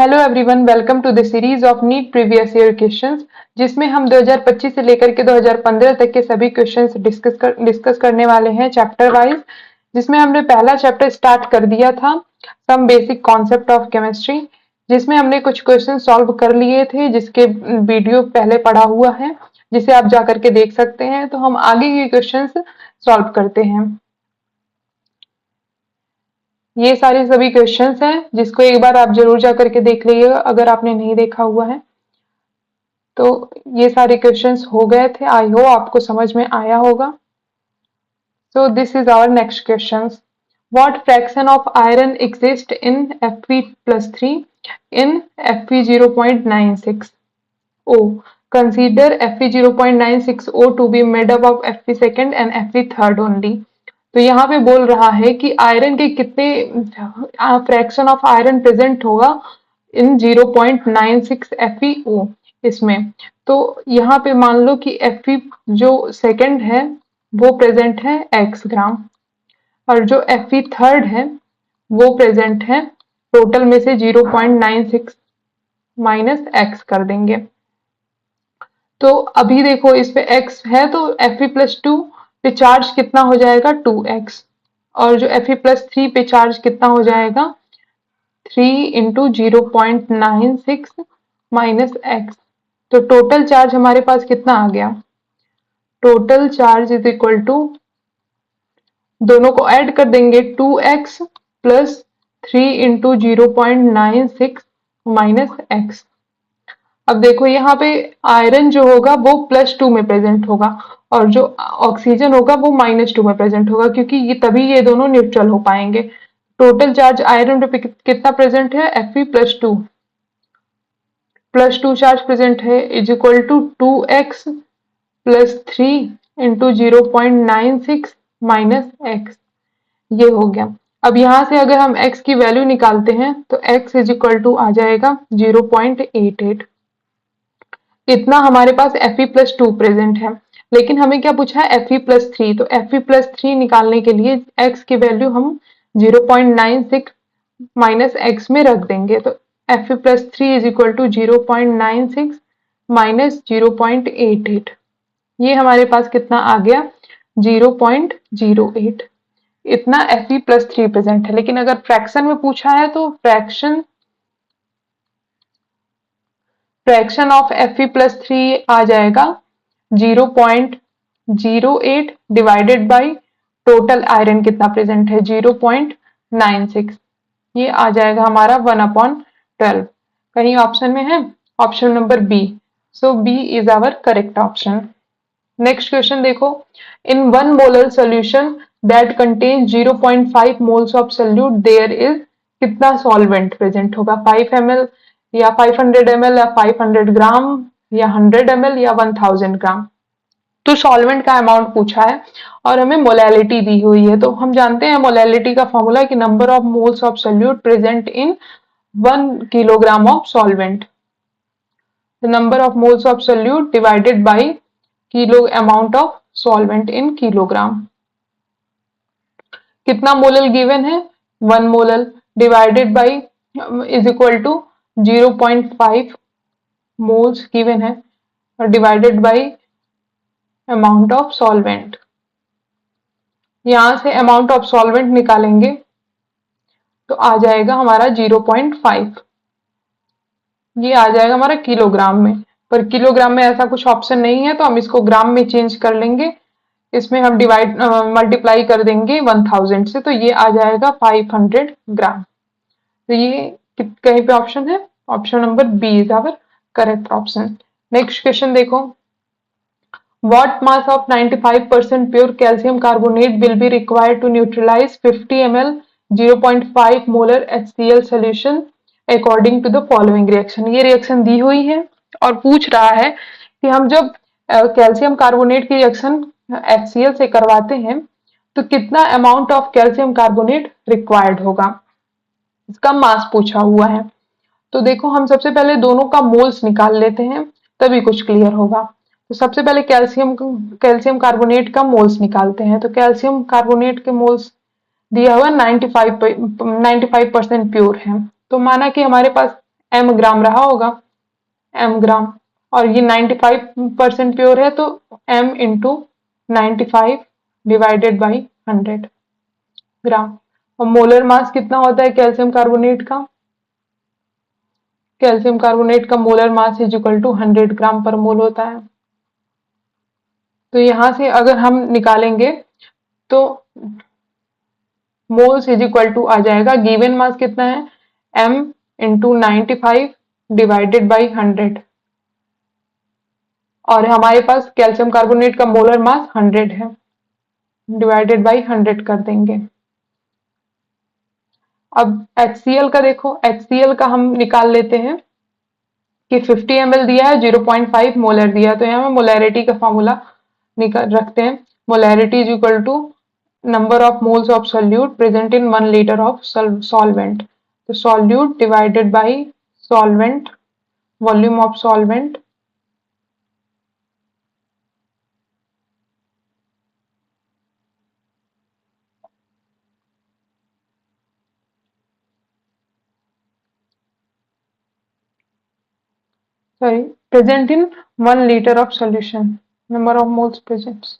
Hello everyone, welcome to the series of NEET previous year questions, जिसमें हम 2025 से लेकर के 2015 तक के सभी क्वेश्चंस डिस्कस करने वाले हैं चैप्टर वाइज। जिसमें हमने पहला चैप्टर स्टार्ट कर दिया था, some basic concept of chemistry, जिसमें हमने कुछ क्वेश्चन सॉल्व कर लिए थे, जिसके वीडियो पहले पड़ा हुआ है, जिसे आप जा करके देख सकते हैं। तो हम आगे के क्वेश्चन सॉल्व करते हैं। ये सारे सभी क्वेश्चंस हैं, जिसको एक बार आप जरूर जा करके देख लीजिएगा अगर आपने नहीं देखा हुआ है। तो ये सारे क्वेश्चंस हो गए थे, आई होप आपको समझ में आया होगा। So this is our next questions. What fraction of iron exists in Fe+3 in Fe0.96? O. Consider Fe0.96O to be made up of Fe second and Fe third only. तो यहाँ पे बोल रहा है कि आयरन के कितने फ्रैक्शन ऑफ आयरन प्रेजेंट होगा इन 0.96 FeO इसमें। तो यहाँ पे मान लो कि Fe जो सेकंड है वो प्रेजेंट है x ग्राम, और जो Fe थर्ड है वो प्रेजेंट है, टोटल में से 0.96 माइनस x कर देंगे। तो अभी देखो इस पे x है तो Fe+2 पे चार्ज कितना हो जाएगा 2x, और जो Fe+3 पे चार्ज कितना हो जाएगा 3 इंटू 0.96 माइनस x। तो टोटल चार्ज हमारे पास कितना आ गया, total charge is equal to, दोनों को ऐड कर देंगे 2x plus 3 into 0.96 minus x। अब देखो यहाँ पे आयरन जो होगा वो +2 में प्रेजेंट होगा, और जो ऑक्सीजन होगा वो -2 में प्रेजेंट होगा, क्योंकि ये तभी ये दोनों न्यूट्रल हो पाएंगे। टोटल चार्ज आयरन पे कितना प्रेजेंट है, Fe+2 +2 चार्ज प्रेजेंट है, is equal to 2x plus 3 into 0.96 minus x। ये हो गया। अब यहाँ से अगर हम x की वैल्यू निकालते हैं तो x इज इक्वल टू आ जाएगा 0.88। इतना हमारे पास Fe+2 प्रेजेंट है, लेकिन हमें क्या पूछा है Fe+3। तो Fe+3 निकालने के लिए x की वैल्यू हम 0.96 माइनस x में रख देंगे। तो Fe+3 is equal to 0.96 minus 0.88। ये हमारे पास कितना आ गया 0.08। इतना Fe+3 प्रेजेंट है। लेकिन अगर फ्रैक्शन में पूछा है तो फ्रैक्शन ऑफ Fe+3 आ जाएगा 0.08 डिवाइडेड बाई टोटल आयरन कितना प्रेजेंट है 0.96। ये आ जाएगा हमारा 1/12। कहीं ऑप्शन में है, option number B. So B is our correct option. Next question देखो, in 1 molar solution that contain 0.5 moles of solute there is, कितना सॉल्वेंट प्रेजेंट होगा, 5 ml या 500 ml या 500 ग्राम या 100 ml या 1000 ग्राम। तो सॉल्वेंट का अमाउंट पूछा है और हमें मोलैलिटी दी हुई है। तो हम जानते हैं मोलैलिटी का फॉर्मूला कि number of moles of solute present in 1 kilogram of solvent, the number of moles of solute divided by kilo amount of solvent in kilogram. कितना मोलल गिवन है 1 molal divided by is equal to 0.5 moles given है, और divided by amount of solvent. यहां से amount of solvent निकालेंगे तो आ जाएगा हमारा 0.5। ये आ जाएगा हमारा किलोग्राम में, पर किलोग्राम में ऐसा कुछ ऑप्शन नहीं है तो हम इसको ग्राम में चेंज कर लेंगे। इसमें हम मल्टीप्लाई कर देंगे 1000 से, तो ये आ जाएगा 500 ग्राम। तो ये कहीं पे ऑप्शन है, option number B is our correct option. Next question देखो, what mass of 95% pure calcium carbonate will be required to neutralize 50 ml 0.5 molar HCl solution according to the following reaction। ये रिएक्शन दी हुई है और पूछ रहा है कि हम जब कैल्शियम कार्बोनेट की रिएक्शन HCl से करवाते हैं तो कितना amount of calcium carbonate required होगा, इसका मास पूछा हुआ है। तो देखो हम सबसे पहले दोनों का मोल्स निकाल लेते हैं, तभी कुछ क्लियर होगा। तो सबसे पहले कैल्शियम कार्बोनेट का मोल्स निकालते हैं। तो कैल्शियम कार्बोनेट के मोल्स दिया हुआ 95% प्योर है, तो माना कि हमारे पास m ग्राम रहा होगा, m ग्राम, और ये 95% प्योर है तो m into 95 divided by 100 gram. और मोलर मास कितना होता है कैल्शियम कार्बोनेट का? कैल्शियम कार्बोनेट का molar mass is equal to 100 gram per mole होता है। तो यहां से अगर हम निकालेंगे तो मोल्स इज इक्वल टू आ जाएगा, गिवन मास कितना है, m इंटू 95 डिवाइडेड बाई 100, और हमारे पास कैल्शियम कार्बोनेट का मोलर मास 100 है, डिवाइडेड बाई 100 कर देंगे। अब HCl का देखो, HCl का हम निकाल लेते हैं कि 50 ml दिया है, 0.5 मोलर दिया है, तो यहाँ हम मोलैरिटी का फॉर्मूला निकाल रखते हैं। Molarity is equal to number of moles of solute present in 1 litre of solvent, तो solute divided by solvent, volume of solvent, sorry, present in 1 liter of solution, number of moles present।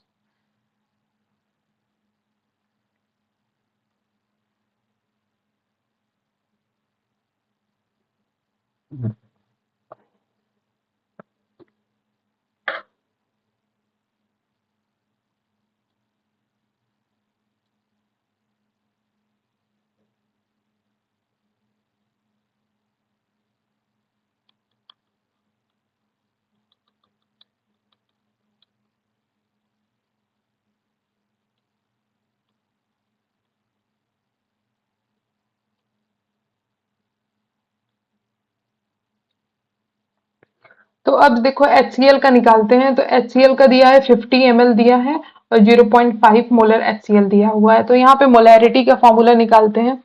तो अब देखो HCl का निकालते हैं, तो HCl का दिया है 50 ml दिया है और 0.5 मोलर HCl दिया हुआ है। तो यहाँ पे मोलैरिटी का फॉर्मूला निकालते हैं,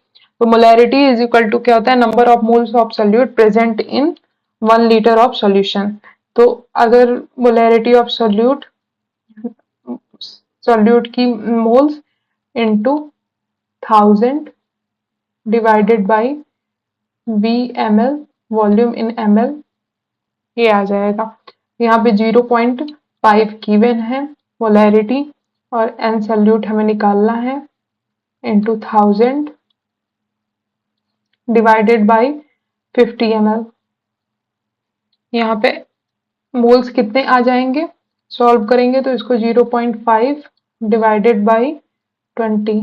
तो मोलैरिटी इज इक्वल टू क्या होता है, number of moles of solute present in 1 litre of solution. तो अगर मोलैरिटी ऑफ सोल्यूट, सोल्यूट की moles into 1000 divided by VmL, volume in ml, ये आ जाएगा। यहाँ पे 0.5 गिवन है मोलैरिटी, और n सोल्यूट हमें निकालना है, इंटू 1000 डिवाइडेड बाई 50 ml। यहाँ पे मोल्स कितने आ जाएंगे, सॉल्व करेंगे तो इसको 0.5 डिवाइडेड बाई 20,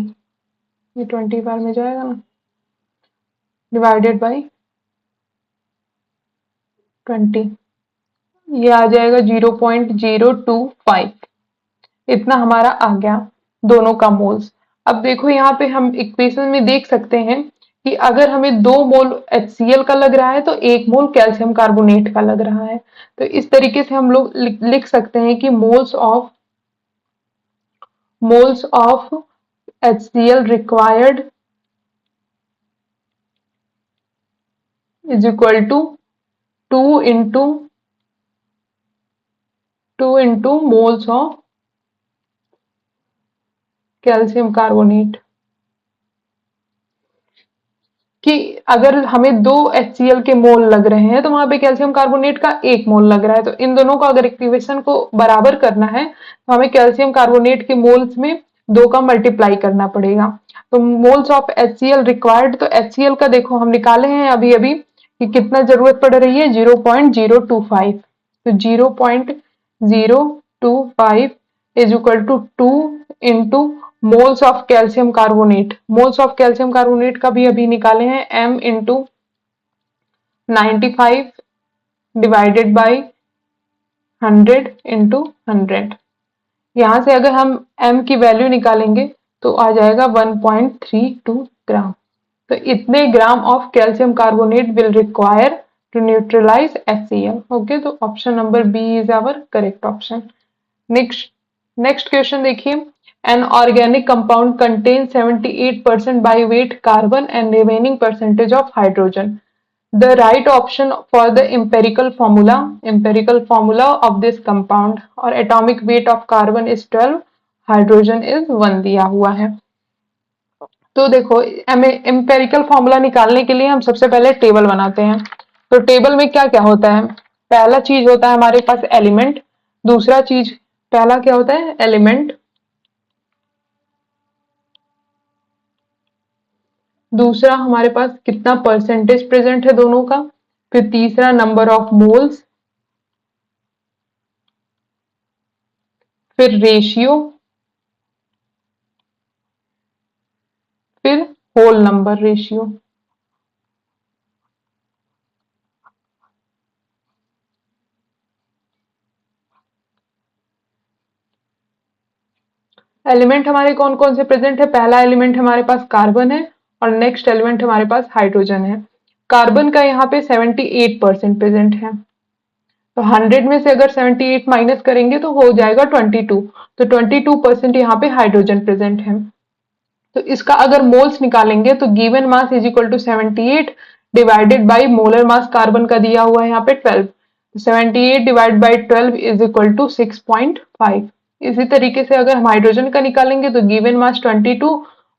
ये 20 बार में जाएगा ना, डिवाइडेड बाई 20, ये आ जाएगा 0.025, इतना हमारा आ गया दोनों का मोल्स। अब देखो यहाँ पे हम इक्वेशन में देख सकते हैं कि अगर हमें 2 मोल HCl का लग रहा है तो 1 मोल कैल्शियम कार्बोनेट का लग रहा है। तो इस तरीके से हम लोग लिख सकते हैं कि moles of HCl required is equal to 2 into moles of calcium carbonate, कि अगर हमें 2 HCl के मोल लग रहे हैं तो वहां पे कैल्शियम कार्बोनेट का 1 मोल लग रहा है। तो इन दोनों को अगर इक्वेशन को बराबर करना है तो हमें कैल्शियम कार्बोनेट के मोल्स में 2 का मल्टीप्लाई करना पड़ेगा। तो मोल्स ऑफ HCl रिक्वायर्ड, तो HCl का देखो हम निकाले हैं अभी अभी कि कितना जरूरत पड़ रही है, 0.025, तो 0.025 is equal to 2 into moles of calcium carbonate, moles of calcium carbonate का भी अभी निकाले हैं, m into 95 divided by 100 into 100। यहां से अगर हम m की वैल्यू निकालेंगे तो आ जाएगा 1.32 ग्राम। तो इतने gram of calcium carbonate will require to neutralise HCl। Okay, तो option number B is our correct option. Next question देखिए, an organic compound contains 78% by weight carbon and remaining percentage of hydrogen. The right option for the empirical formula of this compound, और atomic weight of carbon is 12, hydrogen is 1 दिया हुआ है। तो देखो, empirical formula निकालने के लिए हम सबसे पहले टेबल बनाते हैं। तो टेबल में क्या क्या होता है? पहला चीज होता है हमारे पास एलिमेंट, दूसरा चीज, पहला क्या होता है? एलिमेंट, दूसरा हमारे पास कितना परसेंटेज प्रेजेंट है दोनों का, फिर तीसरा नंबर ऑफ मोल्स, फिर रेशियो, फिर होल नंबर रेशियो। एलिमेंट हमारे कौन कौन से प्रेजेंट है? पहला एलिमेंट हमारे पास कार्बन है और नेक्स्ट एलिमेंट हमारे पास हाइड्रोजन है। कार्बन का यहाँ पे 78% प्रेजेंट है, तो 100 में से अगर 78 माइनस करेंगे तो हो जाएगा 22, तो 22% यहाँ पे हाइड्रोजन प्रेजेंट है। तो इसका अगर मोल्स निकालेंगे तो given mass is equal to 78 divided by molar mass carbon का दिया हुआ है यहाँ पे 12, 78 divide by 12 is equal to 6.5। इसी तरीके से अगर हम हाइड्रोजन का निकालेंगे तो गिवन मास 22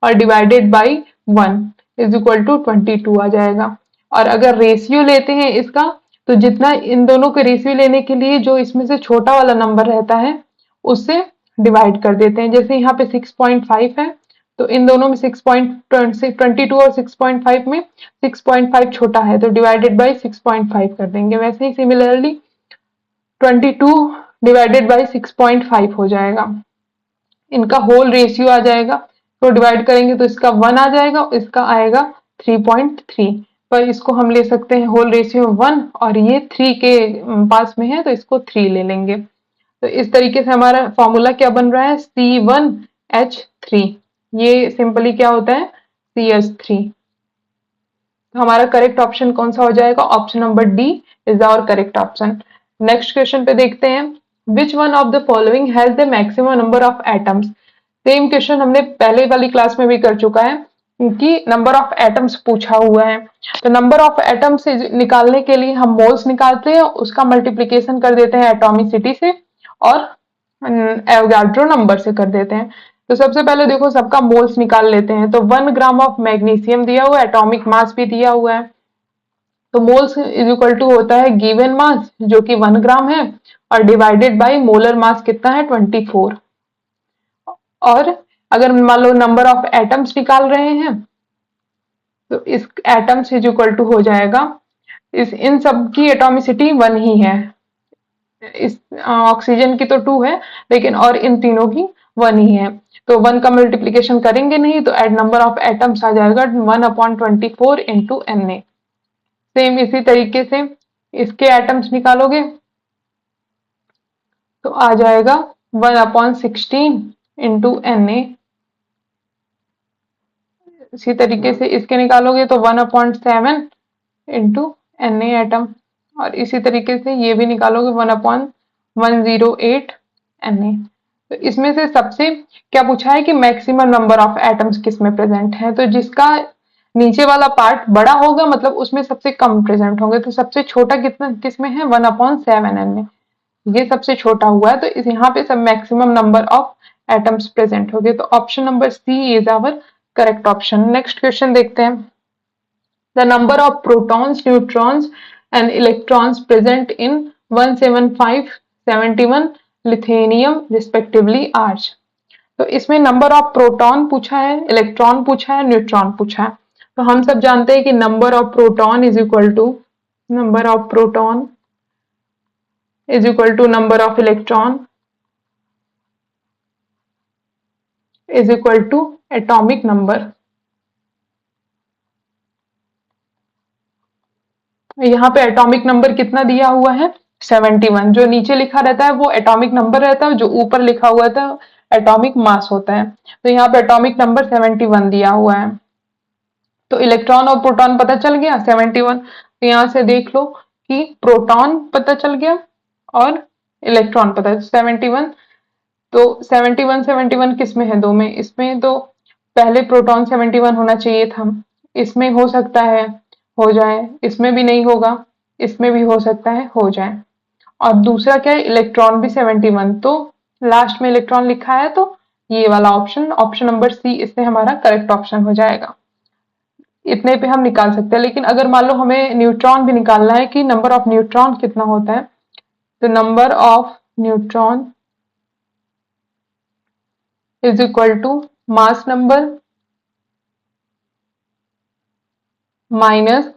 और divided by 1 is equal to 22 आ जाएगा। और अगर रेशियो लेते हैं इसका, तो जितना इन दोनों के रेशियो लेने के लिए जो इसमें से छोटा वाला नंबर रहता है उससे डिवाइड कर देते हैं। जैसे यहाँ पे 6.5 है, तो इन दोनों में 6.22 और 6.5 में 6.5 छोटा है, तो डिवाइडेड बाई 6.5 कर देंगे। वैसे ही सिमिलरली 22 डिवाइडेड बाई 6.5 हो जाएगा। इनका होल रेशियो आ जाएगा, तो डिवाइड करेंगे तो इसका 1 आ जाएगा, इसका आएगा 3.3, पर इसको हम ले सकते हैं होल रेशियो 1 और ये 3 के पास में है तो इसको 3 ले लेंगे। तो इस तरीके से हमारा फॉर्मूला क्या बन रहा है? C1H3। ये सिंपली क्या होता है? CH3। तो हमारा करेक्ट ऑप्शन कौन सा हो जाएगा? Option number D is our correct option. Next question पे देखते हैं, which one of the following has the maximum number of atoms. Same question हमने पहले वाली क्लास में भी कर चुका है, क्योंकि नंबर ऑफ एटम्स पूछा हुआ है। तो नंबर ऑफ एटम्स निकालने के लिए हम मोल्स निकालते हैं, उसका मल्टीप्लीकेशन कर देते हैं एटॉमिसिटी से और एवोगाड्रो नंबर से कर देते हैं। तो सबसे पहले देखो सबका मोल्स निकाल लेते हैं। तो 1 ग्राम ऑफ मैग्नीशियम दिया हुआ है, एटॉमिक मास भी दिया हुआ है, तो मोल्स इज इक्वल टू होता है गिवन मास जो कि 1 ग्राम है और डिवाइडेड बाय मोलर मास कितना है? 24। और अगर मान लो नंबर ऑफ एटम्स निकाल रहे हैं तो इस एटम्स इज इक्वल टू हो जाएगा, इस इन सब की एटॉमिसिटी 1 ही है। इस ऑक्सीजन की तो 2 है, लेकिन और इन तीनों की 1 ही है, तो 1 का मल्टीप्लीकेशन करेंगे नहीं तो एड नंबर ऑफ एटम्स आ जाएगा 1/24 इंटू Na। सेम इसी तरीके से इसके एटम्स निकालोगे तो आ जाएगा 1/16 इंटू Na। इसी तरीके से इसके निकालोगे तो 1/7 इंटू Na एटम, और इसी तरीके से ये भी निकालोगे 1/108 Na। तो इसमें से सबसे क्या पूछा है कि मैक्सिमम नंबर ऑफ एटम्स किस में प्रेजेंट है, तो जिसका नीचे वाला पार्ट बड़ा होगा मतलब उसमें सबसे कम प्रेजेंट होंगे। तो सबसे छोटा कितना किस में है? 1/7 Na, ये सबसे छोटा हुआ है, तो इस यहाँ पे सब maximum number of atoms present हो गए। तो option number C is our correct option. Next question देखते हैं, the number of protons, neutrons and electrons present in 175, 71 lutetium respectively are. तो इसमें नंबर ऑफ प्रोटॉन पूछा है, इलेक्ट्रॉन पूछा है, न्यूट्रॉन पूछा है। तो हम सब जानते हैं कि number of proton is equal to number of proton is equal to number of electron is equal to atomic number। यहाँ पे एटॉमिक नंबर कितना दिया हुआ है? 71। जो नीचे लिखा रहता है वो एटॉमिक नंबर रहता है, जो ऊपर लिखा हुआ था एटॉमिक मास होता है। तो यहाँ पे एटॉमिक नंबर 71 दिया हुआ है। तो इलेक्ट्रॉन और प्रोटॉन पता चल गया 71। तो यहाँ से देख लो कि प्रोटॉन पता चल गया और इलेक्ट्रॉन पता 71। तो 71 71 किस में है? दो में। इसमें तो पहले प्रोटॉन 71 होना चाहिए था, इसमें हो सकता है हो जाए, इसमें भी नहीं होगा, इसमें भी हो सकता है हो जाए। और दूसरा क्या है? इलेक्ट्रॉन भी 71, तो लास्ट में इलेक्ट्रॉन लिखा है तो ये वाला ऑप्शन, ऑप्शन नंबर सी इसमें हमारा करेक्ट ऑप्शन हो जाएगा। इतने पे हम निकाल सकते हैं। लेकिन अगर मान लो हमें न्यूट्रॉन भी निकालना है कि नंबर ऑफ न्यूट्रॉन कितना होता है, तो number of neutron is equal to mass number minus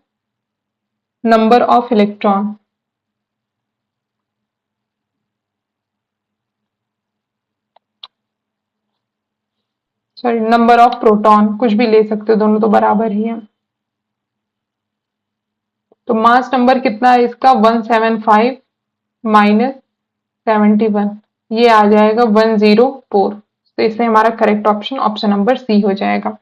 number of electron. Sorry, number of proton, कुछ भी ले सकते हो, दोनों तो बराबर ही है। तो मास नंबर कितना है इसका, 175 माइनस 71, ये आ जाएगा 104। तो इससे हमारा correct option option number C हो जाएगा।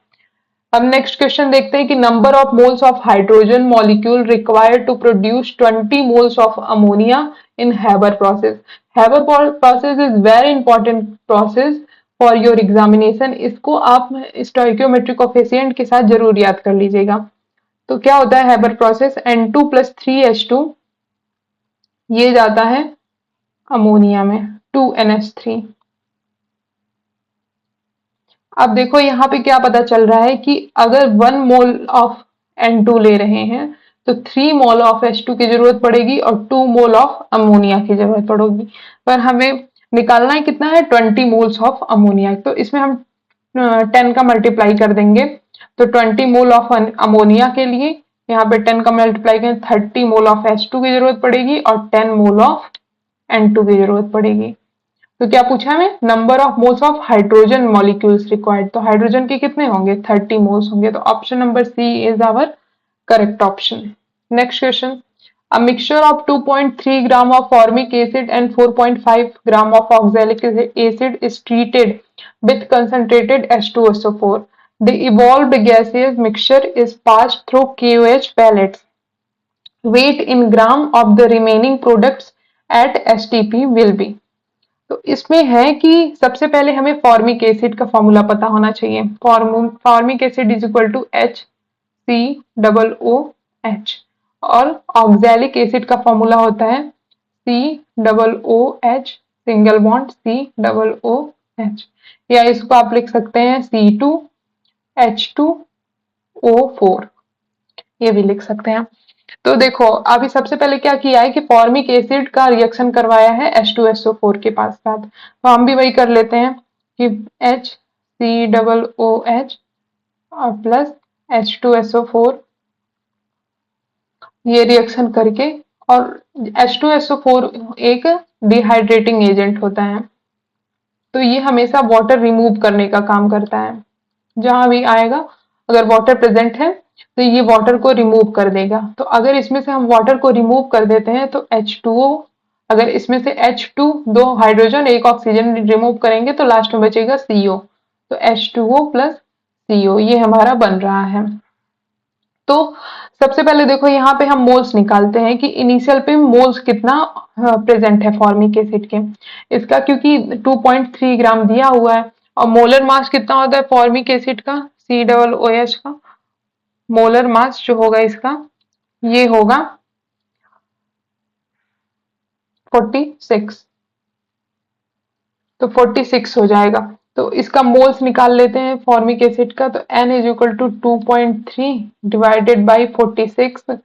अब नेक्स्ट क्वेश्चन देखते हैं कि number of moles of hydrogen molecule required to produce 20 moles of ammonia in Haber process. Haber process is very important process for your examination. इसको आप stoichiometric coefficient के साथ जरूर याद कर लीजिएगा। तो क्या होता है Haber process, N2 plus 3H2 ये जाता है अमोनिया में 2NH3। अब देखो यहाँ पे क्या पता चल रहा है कि अगर 1 मोल ऑफ N2 ले रहे हैं तो 3 मोल ऑफ H2 की जरूरत पड़ेगी और 2 मोल ऑफ अमोनिया की जरूरत पड़ेगी। पर हमें निकालना है कितना है, 20 मोल्स ऑफ अमोनिया। तो इसमें हम 10 का मल्टीप्लाई कर देंगे। तो 20 मोल ऑफ अमोनिया के लिए यहाँ पे 10 का मल्टीप्लाई करें, 30 मोल ऑफ H2 की जरूरत पड़ेगी और 10 मोल ऑफ N2 की जरूरत पड़ेगी। तो क्या पूछा हमें, number of moles of hydrogen molecules required. तो हाइड्रोजन के कितने होंगे, 30 मोल्स होंगे। तो option number C is our correct option. Next question, a mixture of 2.3 gram of formic acid and 4.5 gram of oxalic acid is treated with concentrated H2SO4. The evolved gaseous mixture is passed through KOH pellets. Weight in gram of the remaining products at STP will be। तो इसमें है कि सबसे पहले हमें formic acid का formula पता होना चाहिए। Formic acid is equal to HCOOH और ऑक्सैलिक एसिड का फॉर्मूला होता है COOH सिंगल बॉन्ड COOH, या इसको आप लिख सकते हैं C2H2O4, ये भी लिख सकते हैं। तो देखो अभी सबसे पहले क्या किया है कि फॉर्मिक एसिड का रिएक्शन करवाया है H2SO4 के पास साथ। तो हम भी वही कर लेते हैं कि HCOOH और प्लस H2SO4 ये रिएक्शन करके, और H2SO4 एक डिहाइड्रेटिंग एजेंट होता है, तो ये हमेशा वाटर रिमूव करने का काम करता है। जहां भी आएगा अगर वाटर प्रेजेंट है तो ये वाटर को रिमूव कर देगा। तो अगर इसमें से हम वाटर को रिमूव कर देते हैं तो H2O, अगर इसमें से H2 दो हाइड्रोजन एक ऑक्सीजन रिमूव करेंगे तो लास्ट में बचेगा CO। तो H2O प्लस CO ये हमारा बन रहा है। तो सबसे पहले देखो यहाँ पे हम मोल्स निकालते हैं कि इनिशियल पे मोल्स कितना प्रेजेंट है फॉर्मिक एसिड के। इसका क्योंकि 2.3 ग्राम दिया हुआ है और मोलर मास कितना होता है फॉर्मिक एसिड का, COOH का मोलर मास जो होगा इसका ये होगा 46। तो 46 हो जाएगा। तो इसका मोल्स निकाल लेते हैं फॉर्मिक एसिड का। तो N is equal to 2.3 divided by 46,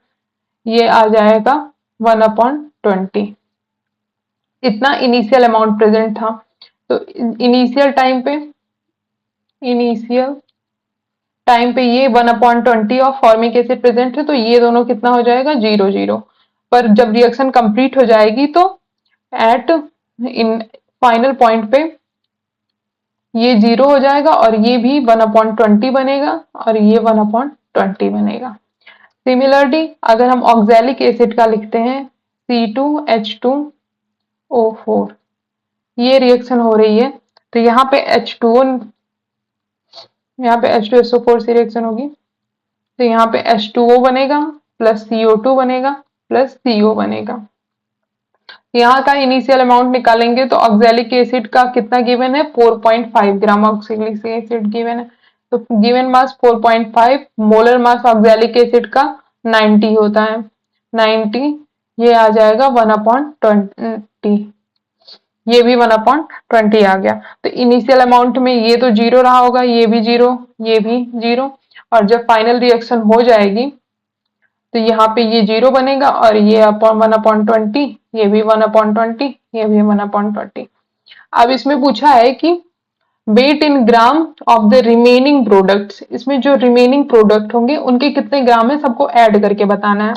ये आ जाएगा 1/20। इतना इनिशियल अमाउंट प्रेजेंट था। तो इनिशियल टाइम पे ये 1/20 ऑफ फॉर्मिक एसिड प्रेजेंट है, तो ये दोनों कितना हो जाएगा 0 0। पर जब रिएक्शन कंप्लीट हो जाएगी तो एट इन फाइनल पॉइंट पे ये 0 हो जाएगा और ये भी 1/20 बनेगा और ये 1/20 बनेगा। सिमिलरली अगर हम ऑक्सैलिक एसिड का लिखते हैं C2H2O4, ये रिएक्शन हो रही है तो यहाँ पे H2SO4 से रिएक्शन होगी, तो यहाँ पे H2O बनेगा प्लस CO2 बनेगा प्लस CO बनेगा। यहाँ का इनिशियल अमाउंट निकालेंगे तो ऑक्सैलिक एसिड का कितना गिवन है, 4.5 ग्राम ऑक्सैलिक एसिड गिवन है। तो गिवन मास 4.5, मोलर मास ऑक्सैलिक एसिड का 90 होता है, 90 ये आ जाएगा 1/20, ये भी 1/20 आ गया। तो इनिशियल अमाउंट में ये तो 0 रहा होगा, ये भी 0, ये भी 0, और जब फाइनल रिएक्शन हो जाएगी तो यहाँ पे ये 0 बनेगा और ये अपॉन 1/20, ये भी 1/20, ये भी 1/20। अब इसमें पूछा है कि weight in gram of the remaining products, इसमें जो रिमेनिंग प्रोडक्ट होंगे उनके कितने ग्राम है सबको ऐड करके बताना है।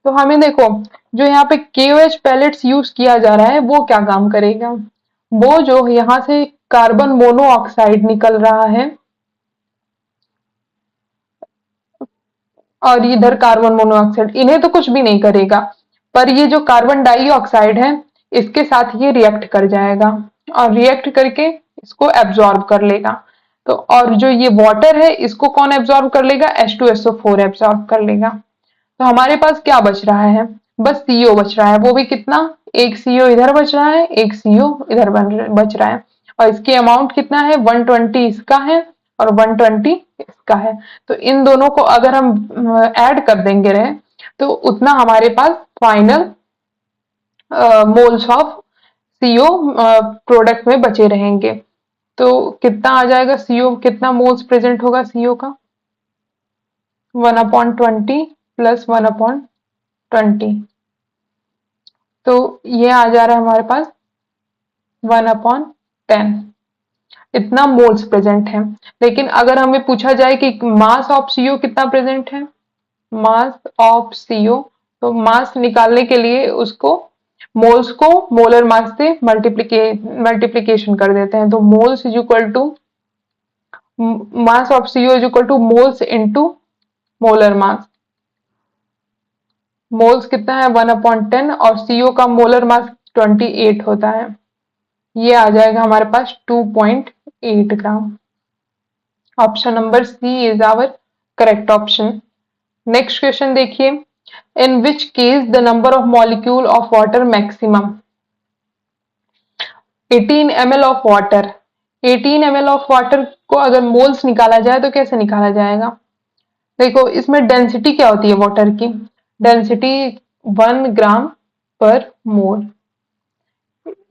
तो हमें देखो जो यहाँ पे KOH पैलेट्स यूज किया जा रहा है वो क्या काम करेगा, वो जो यहाँ से कार्बन मोनोऑक्साइड निकल रहा है और इधर कार्बन मोनोऑक्साइड, इन्हें तो कुछ भी नहीं करेगा, पर ये जो कार्बन डाइऑक्साइड है इसके साथ ये रिएक्ट कर जाएगा और रिएक्ट करके इसको एब्जॉर्ब कर लेगा। तो और जो ये वाटर है इसको कौन एब्जॉर्ब कर लेगा, H2SO4 एब्जॉर्ब कर लेगा। तो हमारे पास क्या बच रहा है, बस CO बच रहा है, वो भी कितना, एक CO इधर बच रहा है, एक CO इधर बच रहा है और इसकी अमाउंट कितना है, 120 इसका है और 120 इसका है। तो इन दोनों को अगर हम ऐड कर देंगे रहे तो उतना हमारे पास final moles of CO product में बचे रहेंगे। तो कितना आ जाएगा CO, कितना मोल्स प्रेजेंट होगा CO का, 1/20 प्लस 1/20, तो ये आ जा रहा है हमारे पास 1/10, इतना मोल्स प्रेजेंट है। लेकिन अगर हमें पूछा जाए कि मास ऑफ CO कितना प्रेजेंट है, मास ऑफ CO, तो मास निकालने के लिए उसको मोल्स को मोलर मास से मल्टीप्लीकेशन कर देते हैं। तो moles is equal to mass of CO is equal to moles into molar mass. Moles कितना है 1/10 और CO का मोलर मास 28 होता है, ये आ जाएगा हमारे पास 2.8 gram. Option number C is our correct option. Next question देखिए, in which case the number of molecule of water maximum, 18 ml of water, 18 ml of water को अगर मोल्स निकाला जाए तो कैसे निकाला जाएगा, देखो इसमें डेंसिटी क्या होती है वाटर की, डेंसिटी 1 ग्राम पर मोल,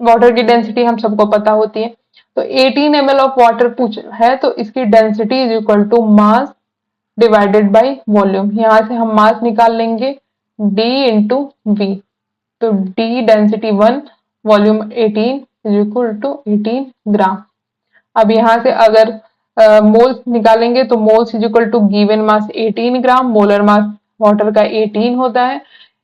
वाटर की डेंसिटी हम सबको पता होती है। तो 18 ml ऑफ वाटर पूछ है तो इसकी density is equal to mass divided by volume, यहाँ से हम मास निकाल लेंगे D इंटू वी, तो D density 1 volume 18 is equal to 18 gram. अब यहाँ से अगर मोल्स निकालेंगे तो moles is equal to given mass 18 gram, molar mass water का 18 होता है,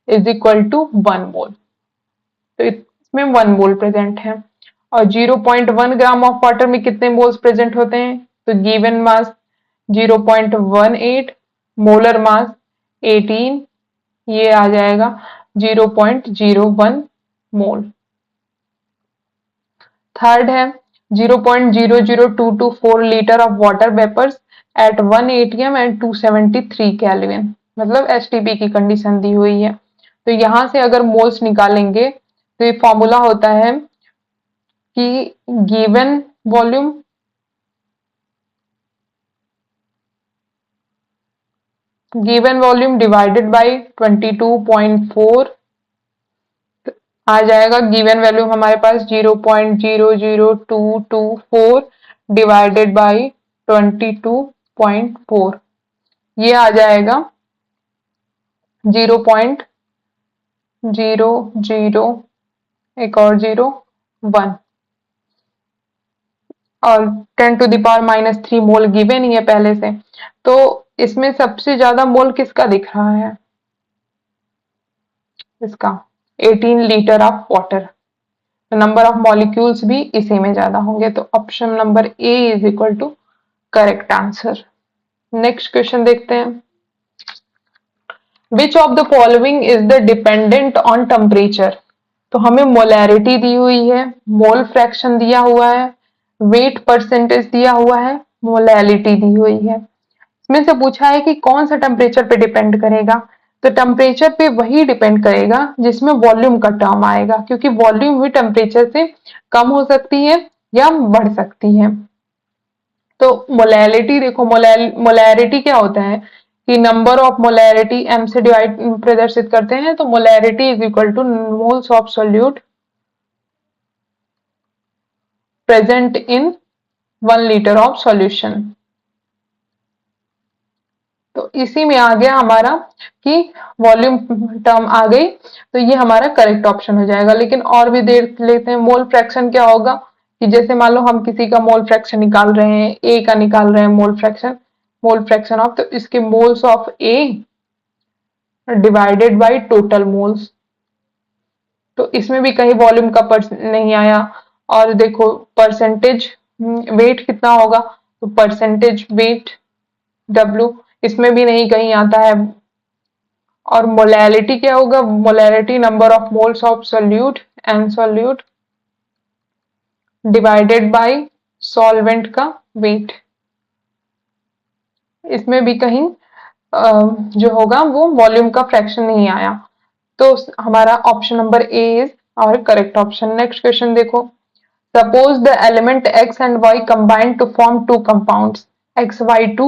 इज इक्वल टू 1 मोल, तो इसमें 1 मोल प्रेजेंट है। और 0.1 ग्राम ऑफ वाटर में कितने मोल्स प्रेजेंट होते हैं, तो गिवन मास 0.18, मोलर मास 18, ये आ जाएगा 0.01 मोल। थर्ड है 0.00224 litre of water vapours at 1 atm and 273 kelvin, मतलब एसटीपी की कंडीशन दी हुई है। तो यहां से अगर मोल्स निकालेंगे तो ये फॉर्मूला होता है कि गिवन वॉल्यूम डिवाइडेड बाय 22.4 आ जाएगा, गिवन वैल्यू हमारे पास 0.00224 डिवाइडेड बाय 22.4, ये आ जाएगा 0.00 एक और 1 और 10⁻³ मोल गिवन ही है पहले से। तो इसमें सबसे ज्यादा मोल किसका दिख रहा है, इसका 18 लीटर ऑफ वाटर, तो नंबर ऑफ मॉलिक्यूल्स भी इसी में ज्यादा होंगे, तो option number A is equal to correct answer. Next question देखते हैं, which of the following is the dependent on temperature, तो हमें मोलैरिटी दी हुई है, मोल फ्रैक्शन दिया हुआ है, वेट परसेंटेज दिया हुआ है, मोलैलिटी दी हुई है। इसमें से पूछा है कि कौन सा टेम्परेचर पे डिपेंड करेगा, तो टेम्परेचर पे वही डिपेंड करेगा जिसमें वॉल्यूम का टर्म आएगा, क्योंकि वॉल्यूम भी टेम्परेचर से कम हो सकती है या बढ़ सकती है। तो मोलैलिटी देखो, मोलैरिटी क्या होता है कि नंबर ऑफ मोलैरिटी m से डिवाइड प्रदर्शित करते हैं, तो molarity is equal to moles of solute present in 1 litre of solution. तो इसी में आ गया हमारा कि वॉल्यूम टर्म आ गई, तो ये हमारा करेक्ट ऑप्शन हो जाएगा। लेकिन और भी देख लेते हैं, मोल फ्रैक्शन क्या होगा कि जैसे मान लो हम किसी का मोल फ्रैक्शन निकाल रहे हैं, ए का निकाल रहे हैं मोल फ्रैक्शन ऑफ, तो इसके moles of A divided by total moles. तो इसमें भी कहीं वॉल्यूम का नहीं आया। और देखो परसेंटेज वेट कितना होगा, तो परसेंटेज वेट W, इसमें भी नहीं कहीं आता है। और मोलैलिटी क्या होगा, molality number of moles of solute and solute divided by solvent का वेट। इसमें भी कहीं जो होगा वो वॉल्यूम का फ्रैक्शन नहीं आया। तो हमारा option number A is our correct option. Next question देखो, suppose the element x and y combine to form two compounds xy2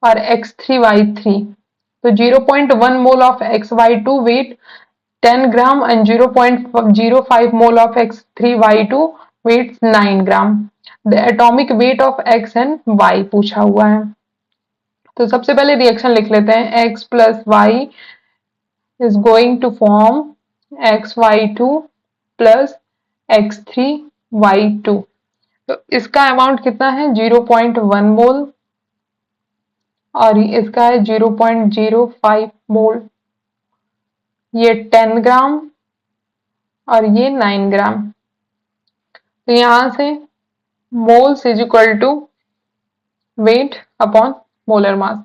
और x3y3। तो 0.1 mole of xy2 weight 10 gram and 0.05 mole of x3y2 weighs 9 gram। The atomic weight of x and y पूछा हुआ है। तो सबसे पहले reaction लिख लेते हैं, x plus y is going to form xy2 plus x3y2। तो इसका अमाउंट कितना है 0.1 मोल और इसका है 0.05 मोल। ये 10 ग्राम और ये 9 ग्राम। तो यहां से moles is equal to weight upon molar mass.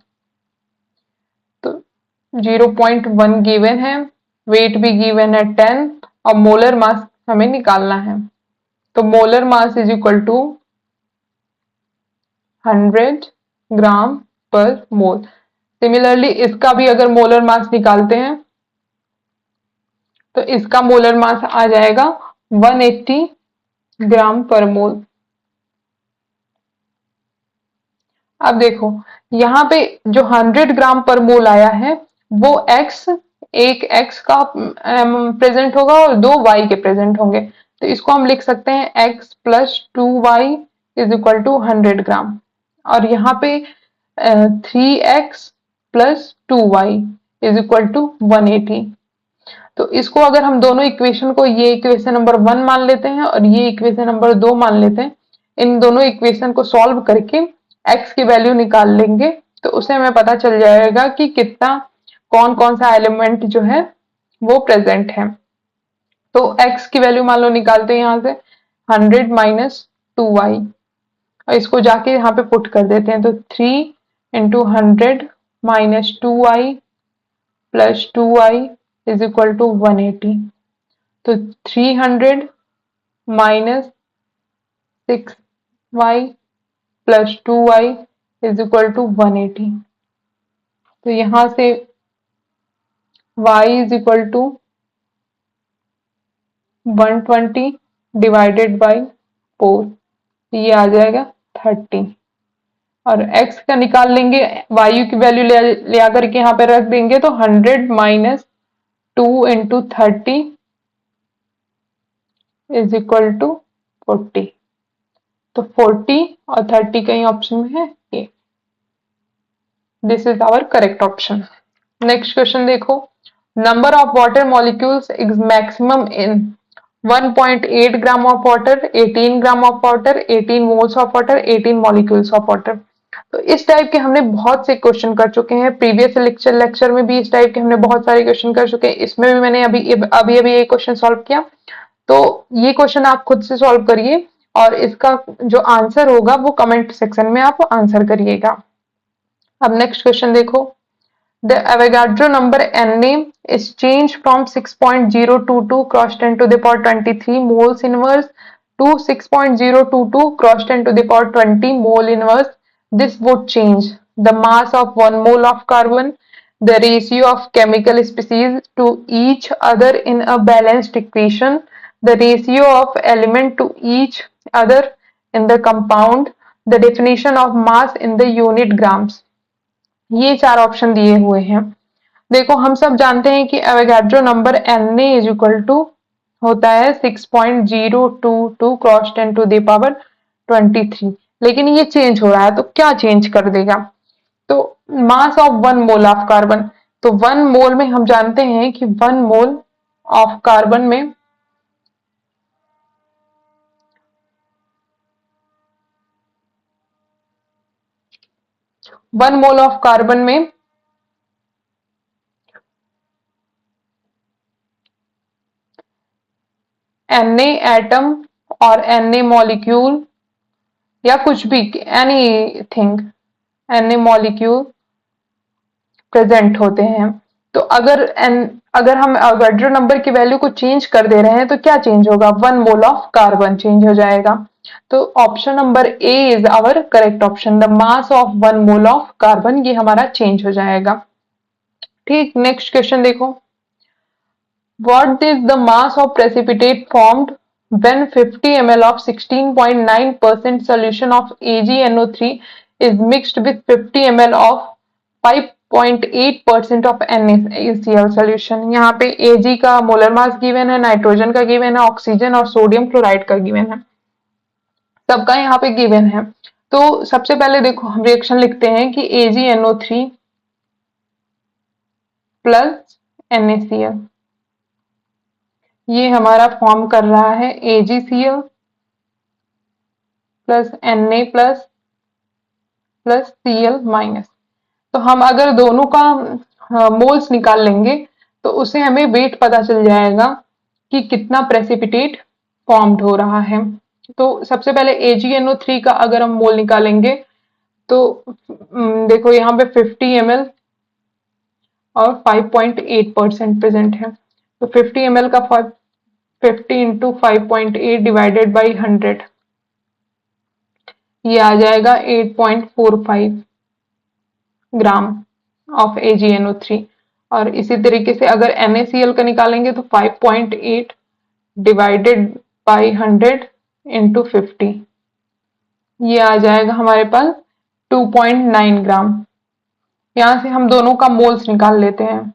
तो 0.1 गिवन है, वेट भी गिवन है 10 और मोलर मास हमें निकालना है। तो molar mass is equal to 100 gram per mole. Similarly इसका भी अगर मोलर मास निकालते हैं तो इसका मोलर मास आ जाएगा 180 ग्राम पर मोल। अब देखो यहाँ पे जो 100 ग्राम पर मोल आया है वो x, एक x का प्रेजेंट होगा और 2 y के प्रेजेंट होंगे। तो इसको हम लिख सकते हैं x plus 2y is equal to 100 gram. और यहाँ पे 3x plus 2y is equal to 180। तो इसको अगर हम दोनों इक्वेशन को, ये इक्वेशन नंबर 1 मान लेते हैं और ये इक्वेशन नंबर 2 मान लेते हैं, इन दोनों इक्वेशन को सॉल्व करके x की वैल्यू निकाल लेंगे तो उसे हमें पता चल जाएगा कि कितना कौन कौन सा एलिमेंट जो है वो प्रेजेंट है। तो x की वैल्यू मान लो निकालते हैं यहाँ से 100 माइनस 2y और इसको जाके यहाँ पे पुट कर देते हैं। तो 3 into 100 minus 2y plus 2y is equal to 180। तो 300 minus 6y plus 2y is equal to 180। तो यहां से y is equal to 120 divided by 4, ये आ जाएगा 30। और x का निकाल लेंगे, वायु की वैल्यू ले आकर के यहाँ पे रख देंगे तो 100 minus 2 into 30 is equal to 40। तो 40 और 30 कहीं ऑप्शन में है ये। This is our correct option. Next question देखो, number of water molecules is maximum in 1.8 gram of water, 18 gram of water, 18 moles of water, 18 molecules of water. तो इस type के हमने बहुत से क्वेश्चन कर चुके हैं, प्रीवियस लेक्चर में भी इस टाइप के हमने बहुत सारे क्वेश्चन कर चुके हैं। इसमें भी मैंने अभी ये क्वेश्चन सॉल्व किया। तो ये क्वेश्चन आप खुद से सॉल्व करिए और इसका जो आंसर होगा वो कमेंट सेक्शन में आप आंसर करिएगा। अब नेक्स्ट क्वेश्चन देखो, the Avogadro number Na is changed from 6.022 cross 10 to the power 23 moles inverse to 6.022 cross 10 to the power 20 mole inverse. This would change the mass of 1 mole of carbon, the ratio of chemical species to each other in a balanced equation, the ratio of element to each other in the compound, the definition of mass in the unit grams। ये 4 option दिए हुए हैं। देखो हम सब जानते हैं कि Avogadro number Na is equal to होता है 6.022 क्रॉस 10 टू द पावर 23। लेकिन ये चेंज हो रहा है, तो क्या चेंज कर देगा? तो मास ऑफ 1 मोल ऑफ कार्बन। तो 1 मोल में हम जानते हैं कि 1 मोल ऑफ कार्बन में 1 मोल ऑफ कार्बन में Na एटम और Na मॉलिक्यूल या कुछ भी एनीथिंग Na मॉलिक्यूल प्रेजेंट होते हैं। तो अगर हम अवोगाड्रो नंबर की वैल्यू को चेंज कर दे रहे हैं तो क्या चेंज होगा? 1 मोल ऑफ कार्बन चेंज हो जाएगा। तो option number A is our correct option. The mass of 1 mole of carbon ये हमारा चेंज हो जाएगा। ठीक, नेक्स्ट क्वेश्चन देखो। What is the mass of precipitate formed when 50 ml of 16.9% solution of AgNO3 is mixed with 50 ml of 5.8% of NaCl solution? यहाँ पे Ag का molar mass given है, नाइट्रोजन का गिवन है, ऑक्सीजन और सोडियम क्लोराइड का given है, सबका यहाँ पे गिवन है। तो सबसे पहले देखो हम रिएक्शन लिखते हैं कि AgNO3 प्लस NaCl ये हमारा फॉर्म कर रहा है AgCl plus Na plus plus Cl minus. तो हम अगर दोनों का मोल्स निकाल लेंगे तो उससे हमें वेट पता चल जाएगा कि कितना प्रेसिपिटेट फॉर्म्ड हो रहा है। तो सबसे पहले AgNO3 का अगर हम मोल निकालेंगे तो देखो यहाँ पे 50 ml और 5.8% प्रेजेंट है। तो 50 ml का 50 इंटू 5.8 डिवाइडेड बाई 100 ये आ जाएगा 8.45 ग्राम ऑफ AgNO3। और इसी तरीके से अगर NaCl का निकालेंगे तो 5.8 डिवाइडेड बाई 100 इंटू 50 ये आ जाएगा हमारे पास 2.9 ग्राम। यहां से हम दोनों का मोल्स निकाल लेते हैं।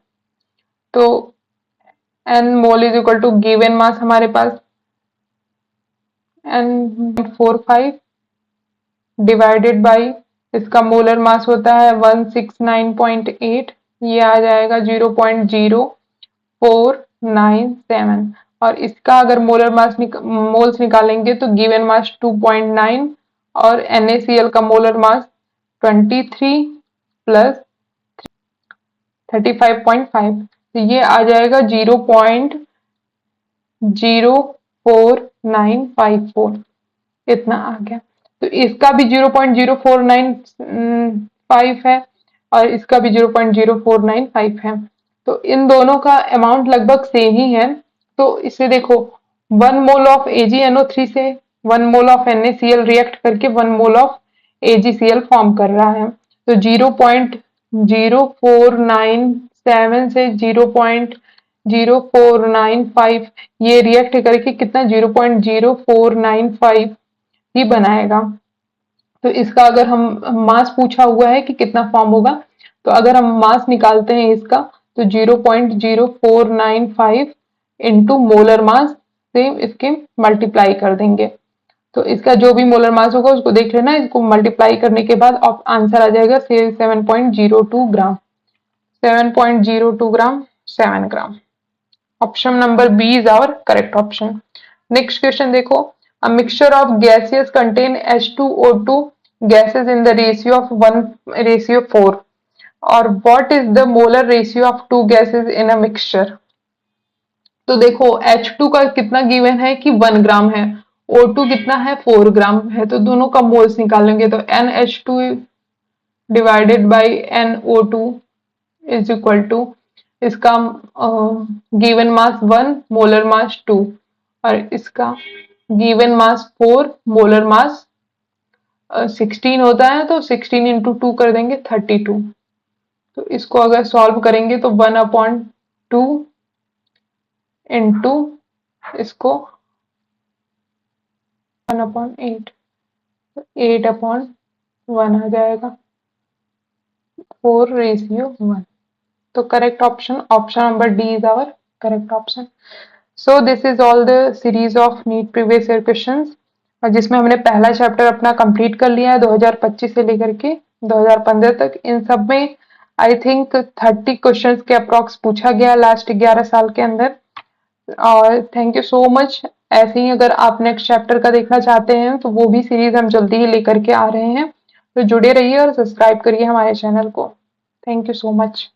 तो N mole is equal to given mass हमारे पास N.45 डिवाइडेड बाई इसका मोलर मास होता है 169.8 ये आ जाएगा 0.0497 और इसका अगर मोल्स निकालेंगे तो गिवन मास 2.9 और NaCl का मोलर मास 23 प्लस 35.5 तो ये आ जाएगा 0.04954 इतना आ गया। तो इसका भी 0.0495 है और इसका भी 0.0495 है। तो इन दोनों का अमाउंट लगभग सेम ही है। तो इसे देखो 1 मोल ऑफ AgNO3 से 1 मोल ऑफ NaCl रिएक्ट करके 1 मोल ऑफ AgCl फॉर्म कर रहा है। तो 0.0497 से 0.0495 ये रिएक्ट करके कितना 0.0495 ही बनाएगा। तो इसका अगर हम मास पूछा हुआ है कि कितना फॉर्म होगा तो अगर हम मास निकालते हैं इसका तो 0.0495 इंटू मोलर मास से इसके मल्टीप्लाई कर देंगे। तो इसका जो भी मोलर मास होगा उसको देख लेना, इसको मल्टीप्लाई करने के बाद आंसर आ जाएगा 7.02 gram. 7.02 gram 7 gram. Option number B is our correct option. Next question देखो। A mixture of gases contain H2O2 gases in the ratio of 1:4 or what is the molar ratio of two gases in a mixture? तो देखो H2 का कितना given है कि 1 ग्राम है, O2 कितना है 4 ग्राम है। तो दोनों का मोल्स निकालेंगे तो NH2 divided by NO2 is equal to इसका गिवन मास 1 मोलर मास 2 और इसका गिवन मास 4 मोलर मास 16 होता है। तो 16 इंटू 2 कर देंगे 32। तो इसको अगर सॉल्व करेंगे तो 1/2 इंटू इसको 1/8 8/1 आ जाएगा 4:1। तो correct option number D is our correct option. So this is all the series of NEET previous year questions जिसमें हमने पहला चैप्टर अपना कंप्लीट कर लिया है 2025 से लेकर के 2015 तक, इन सब में आई थिंक 30 क्वेश्चंस के अप्रॉक्स पूछा गया लास्ट 11 साल के अंदर। और थैंक यू सो मच। ऐसे ही अगर आप नेक्स्ट चैप्टर का देखना चाहते हैं तो वो भी सीरीज हम जल्दी ही लेकर के आ रहे हैं, तो जुड़े रहिए और सब्सक्राइब करिए हमारे चैनल को। Thank you so much.